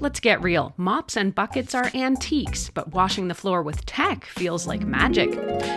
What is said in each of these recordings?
Let's get real. Mops and buckets are antiques, but washing the floor with tech feels like magic.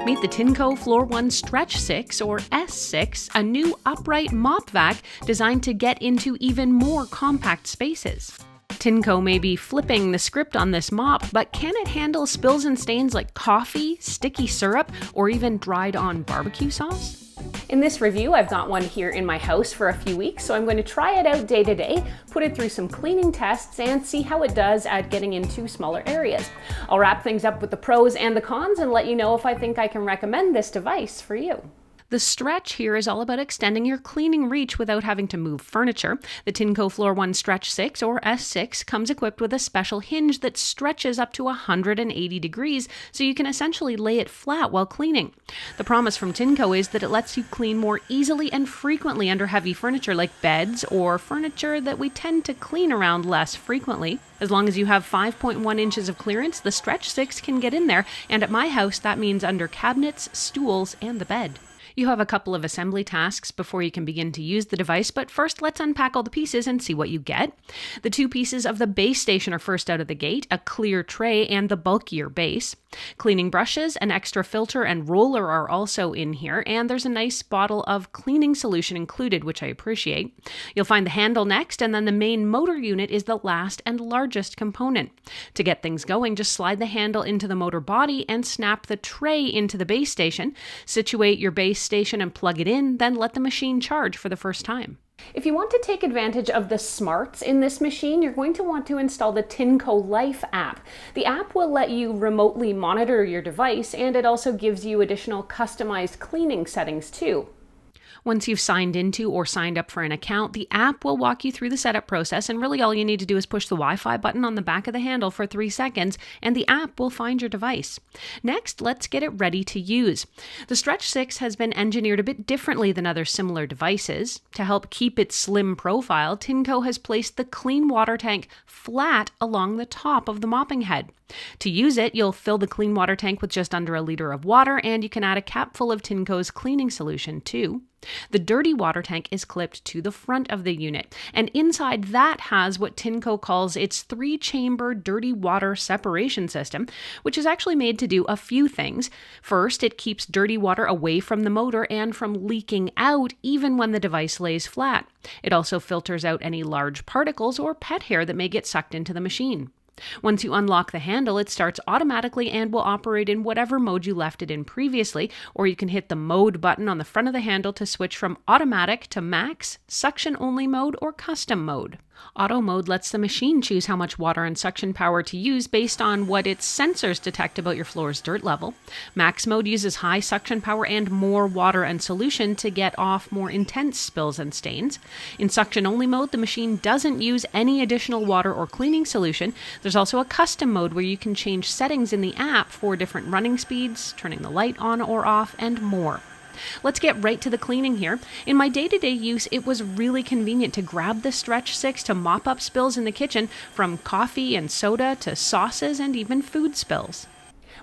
Meet the Tineco Floor One Stretch 6 or S6, a new upright mop vac designed to get into even more compact spaces. Tineco may be flipping the script on this mop, but can it handle spills and stains like coffee, sticky syrup, or even dried-on barbecue sauce? In this review, I've got one here in my house for a few weeks, so I'm going to try it out day to day, put it through some cleaning tests, and see how it does at getting into smaller areas. I'll wrap things up with the pros and the cons and let you know if I think I can recommend this device for you. The Stretch here is all about extending your cleaning reach without having to move furniture. The Tineco Floor One Stretch 6 or S6 comes equipped with a special hinge that stretches up to 180 degrees, so you can essentially lay it flat while cleaning. The promise from Tineco is that it lets you clean more easily and frequently under heavy furniture like beds or furniture that we tend to clean around less frequently. As long as you have 5.1 inches of clearance, the Stretch 6 can get in there, and at my house that means under cabinets, stools, and the bed. You have a couple of assembly tasks before you can begin to use the device, but first let's unpack all the pieces and see what you get. The two pieces of the base station are first out of the gate, a clear tray and the bulkier base. Cleaning brushes, an extra filter and roller are also in here, and there's a nice bottle of cleaning solution included, which I appreciate. You'll find the handle next, and then the main motor unit is the last and largest component. To get things going, just slide the handle into the motor body and snap the tray into the base station. Situate your base station and plug it in, then let the machine charge for the first time. If you want to take advantage of the smarts in this machine, you're going to want to install the Tineco Life app. The app will let you remotely monitor your device, and it also gives you additional customized cleaning settings too. Once you've signed into or signed up for an account, the app will walk you through the setup process, and really all you need to do is push the Wi-Fi button on the back of the handle for 3 seconds, and the app will find your device. Next, let's get it ready to use. The Stretch 6 has been engineered a bit differently than other similar devices. To help keep its slim profile, Tineco has placed the clean water tank flat along the top of the mopping head. To use it, you'll fill the clean water tank with just under a liter of water, and you can add a cap full of Tineco's cleaning solution too. The dirty water tank is clipped to the front of the unit, and inside that has what Tineco calls its 3-chamber dirty water separation system, which is actually made to do a few things. First, it keeps dirty water away from the motor and from leaking out even when the device lays flat. It also filters out any large particles or pet hair that may get sucked into the machine. Once you unlock the handle, it starts automatically and will operate in whatever mode you left it in previously, or you can hit the mode button on the front of the handle to switch from automatic to max, suction only mode, or custom mode. Auto mode lets the machine choose how much water and suction power to use based on what its sensors detect about your floor's dirt level. Max mode uses high suction power and more water and solution to get off more intense spills and stains. In suction only mode, the machine doesn't use any additional water or cleaning solution. There's also a custom mode where you can change settings in the app for different running speeds, turning the light on or off, and more. Let's get right to the cleaning here. In my day-to-day use, it was really convenient to grab the Stretch 6 to mop up spills in the kitchen, from coffee and soda to sauces and even food spills.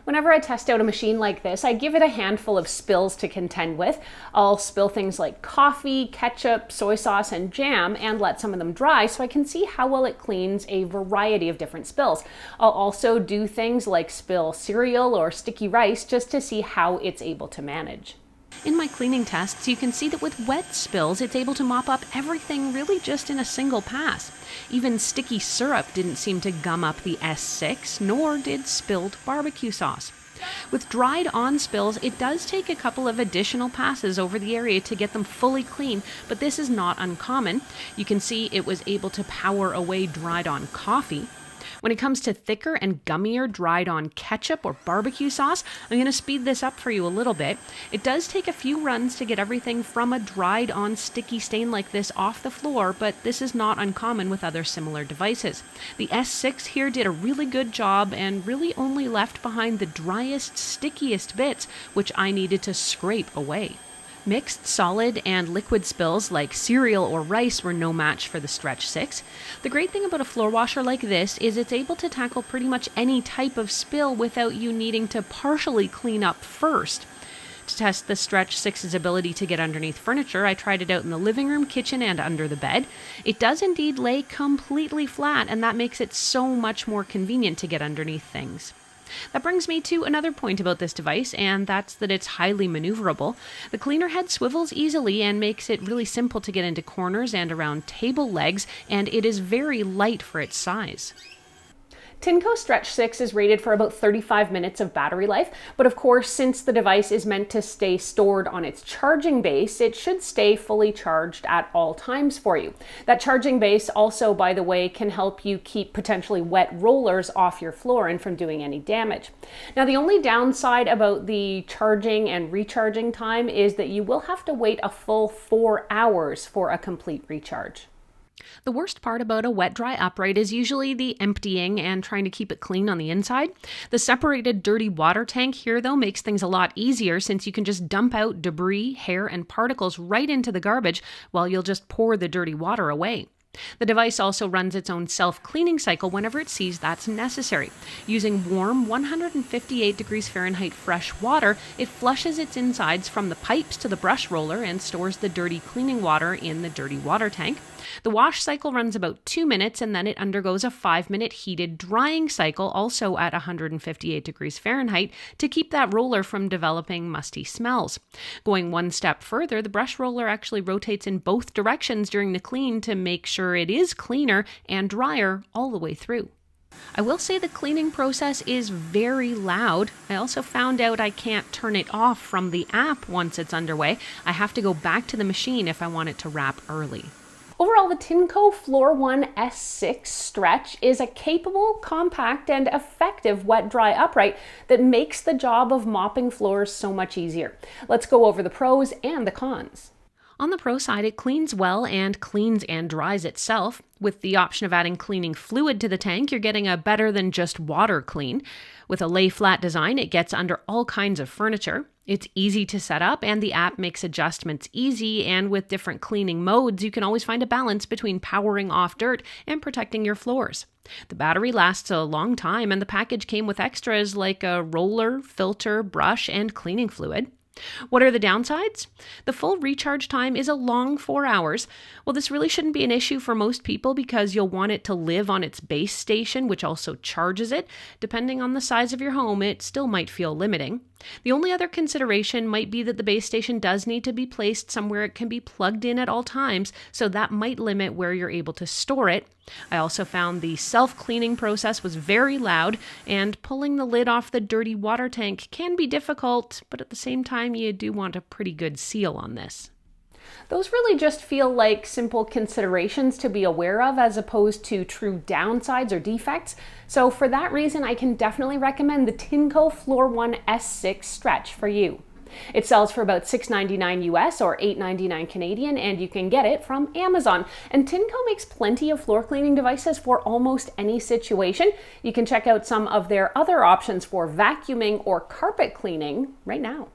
Whenever I test out a machine like this, I give it a handful of spills to contend with. I'll spill things like coffee, ketchup, soy sauce, and jam, and let some of them dry so I can see how well it cleans a variety of different spills. I'll also do things like spill cereal or sticky rice just to see how it's able to manage. In my cleaning tests, you can see that with wet spills, it's able to mop up everything really just in a single pass. Even sticky syrup didn't seem to gum up the S6, nor did spilled barbecue sauce. With dried-on spills, it does take a couple of additional passes over the area to get them fully clean, but this is not uncommon. You can see it was able to power away dried-on coffee. When it comes to thicker and gummier dried-on ketchup or barbecue sauce, I'm going to speed this up for you a little bit. It does take a few runs to get everything from a dried-on sticky stain like this off the floor, but this is not uncommon with other similar devices. The S6 here did a really good job and really only left behind the driest, stickiest bits, which I needed to scrape away. Mixed solid and liquid spills like cereal or rice were no match for the Stretch 6. The great thing about a floor washer like this is it's able to tackle pretty much any type of spill without you needing to partially clean up first. To test the Stretch 6's ability to get underneath furniture, I tried it out in the living room, kitchen, and under the bed. It does indeed lay completely flat, and that makes it so much more convenient to get underneath things. That brings me to another point about this device, and that's that it's highly maneuverable. The cleaner head swivels easily and makes it really simple to get into corners and around table legs, and it is very light for its size. Tineco Stretch 6 is rated for about 35 minutes of battery life, but of course, since the device is meant to stay stored on its charging base, it should stay fully charged at all times for you. That charging base also, by the way, can help you keep potentially wet rollers off your floor and from doing any damage. Now, the only downside about the charging and recharging time is that you will have to wait a full 4 hours for a complete recharge. The worst part about a wet-dry upright is usually the emptying and trying to keep it clean on the inside. The separated dirty water tank here, though, makes things a lot easier since you can just dump out debris, hair, and particles right into the garbage while you'll just pour the dirty water away. The device also runs its own self-cleaning cycle whenever it sees that's necessary. Using warm 158 degrees Fahrenheit fresh water, it flushes its insides from the pipes to the brush roller and stores the dirty cleaning water in the dirty water tank. The wash cycle runs about 2 minutes, and then it undergoes a 5-minute heated drying cycle, also at 158 degrees Fahrenheit, to keep that roller from developing musty smells. Going one step further, the brush roller actually rotates in both directions during the clean to make sure it is cleaner and drier all the way through. I will say the cleaning process is very loud. I also found out I can't turn it off from the app once it's underway. I have to go back to the machine if I want it to wrap early. Overall, the Tineco Floor One S6 Stretch is a capable, compact, and effective wet-dry upright that makes the job of mopping floors so much easier. Let's go over the pros and the cons. On the pro side, it cleans well and cleans and dries itself. With the option of adding cleaning fluid to the tank, you're getting a better than just water clean. With a lay-flat design, it gets under all kinds of furniture. It's easy to set up, and the app makes adjustments easy, and with different cleaning modes, you can always find a balance between powering off dirt and protecting your floors. The battery lasts a long time, and the package came with extras like a roller, filter, brush, and cleaning fluid. What are the downsides? The full recharge time is a long 4 hours. Well, this really shouldn't be an issue for most people because you'll want it to live on its base station, which also charges it. Depending on the size of your home, it still might feel limiting. The only other consideration might be that the base station does need to be placed somewhere it can be plugged in at all times, so that might limit where you're able to store it. I also found the self-cleaning process was very loud, and pulling the lid off the dirty water tank can be difficult, but at the same time, you do want a pretty good seal on this. Those really just feel like simple considerations to be aware of as opposed to true downsides or defects. So for that reason, I can definitely recommend the Tineco Floor One S6 Stretch for you. It sells for about $6.99 US or $8.99 Canadian, and you can get it from Amazon. And Tineco makes plenty of floor cleaning devices for almost any situation. You can check out some of their other options for vacuuming or carpet cleaning right now.